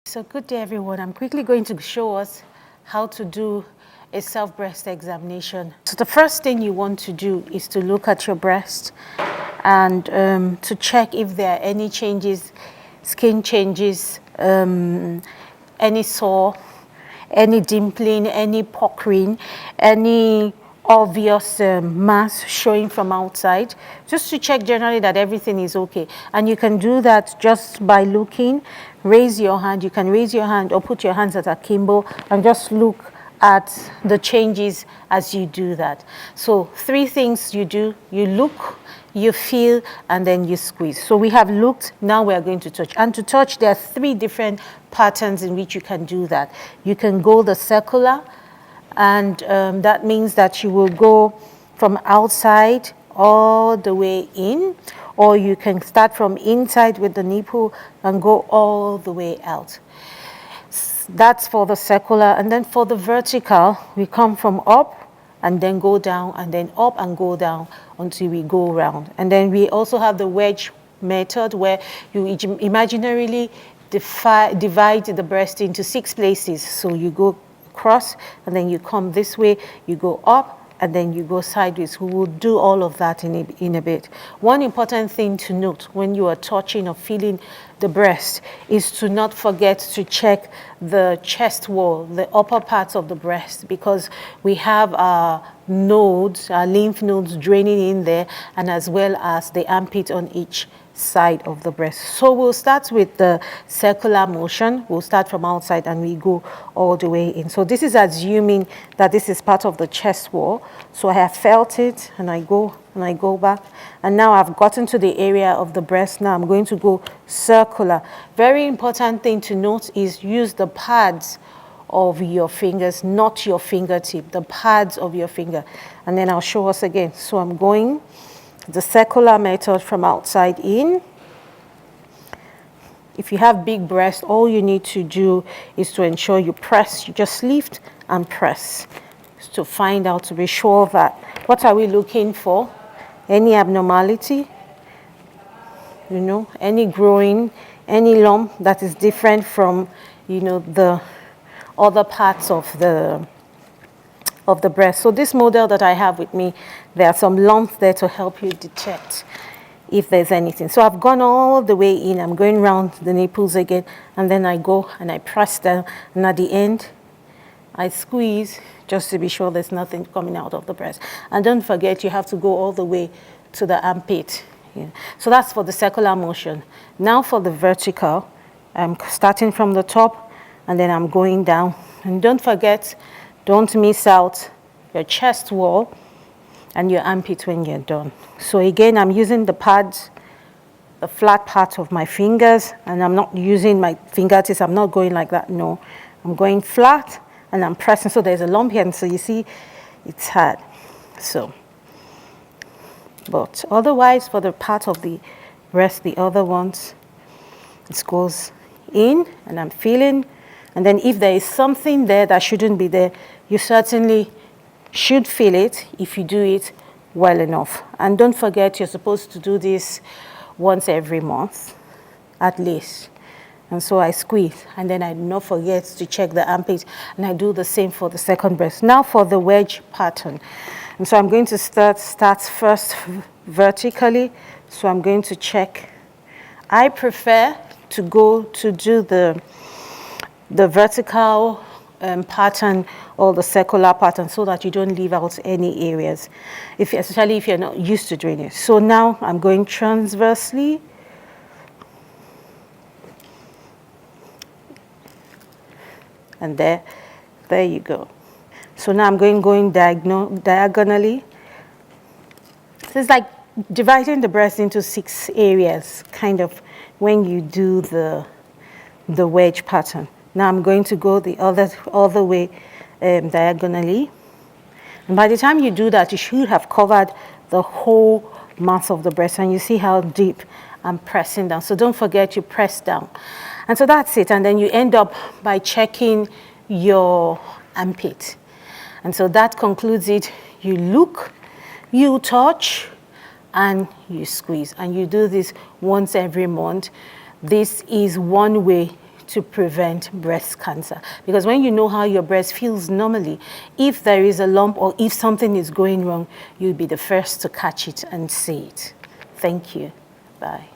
So good day, everyone. I'm quickly going to show us how to do a self-breast examination. So the first thing you want to do is to look at your breast and to check if there are any changes, skin changes, any sore, any dimpling, any puckering, any obvious mass showing from outside, just to check generally that everything is okay. And you can do that just by looking. Raise your hand. You can raise your hand or put your hands at akimbo and just look at the changes as you do that. So 3 things you do: you look, you feel, and then you squeeze. So we have looked, now we are going to touch. And to touch, there are 3 different patterns in which you can do that. You can go the circular, and that means that you will go from outside all the way in, or you can start from inside with the nipple and go all the way out. That's for the circular. And then for the vertical, we come from up and then go down, and then up and go down until we go round. And then we also have the wedge method, where you imaginarily divide the breast into 6 places. So you go across, and then you come this way, you go up, and then you go sideways. We will do all of that in a bit. One important thing to note when you are touching or feeling the breast is to not forget to check the chest wall, the upper parts of the breast, because we have our nodes, our lymph nodes draining in there, and as well as the armpit on each side of the breast. So we'll start with the circular motion. We'll start from outside and we go all the way in. So this is assuming that this is part of the chest wall. So I have felt it, and I go back, and now I've gotten to the area of the breast. Now I'm going to go circular. Very important thing to note is use the pads of your fingers, not your fingertip, the pads of your finger. And then I'll show us again. So I'm going the circular method from outside in. If you have big breast, all you need to do is to ensure you press. You just lift and press to find out, to be sure that, what are we looking for? Any abnormality, any growing, any lump that is different from, the other parts of the breast. So this model that I have with me, there are some lumps there to help you detect if there's anything. So I've gone all the way in. I'm going around the nipples again, and then I go and I press down, and at the end I squeeze just to be sure there's nothing coming out of the breast. And don't forget, you have to go all the way to the armpit. Yeah. So that's for the circular motion. Now for the vertical, I'm starting from the top, and then I'm going down. And don't forget, don't miss out your chest wall and your armpit when you're done. So again, I'm using the pads, the flat part of my fingers, and I'm not using my fingertips. I'm not going like that, no. I'm going flat, and I'm pressing. So there's a lump here, and so you see it's hard. So, but otherwise, for the part of the breast, the other ones, it goes in, and I'm feeling. And then if there is something there that shouldn't be there, you certainly should feel it if you do it well enough. And don't forget, you're supposed to do this once every month, at least. And so I squeeze, and then I do not forget to check the armpit, and I do the same for the second breast. Now for the wedge pattern. And so I'm going to start first vertically. So I'm going to check. I prefer to do the vertical pattern or the circular pattern, so that you don't leave out any areas, especially if you're not used to doing it. So now I'm going transversely. And there you go. So now I'm going diagonally. So it's like dividing the breast into 6 areas, kind of, when you do the wedge pattern. Now I'm going to go the other way diagonally. And by the time you do that, you should have covered the whole mass of the breast. And you see how deep I'm pressing down. So don't forget, you press down. And so that's it. And then you end up by checking your armpit. And so that concludes it. You look, you touch, and you squeeze. And you do this once every month. This is one way to prevent breast cancer. Because when you know how your breast feels normally, if there is a lump or if something is going wrong, you'll be the first to catch it and see it. Thank you. Bye.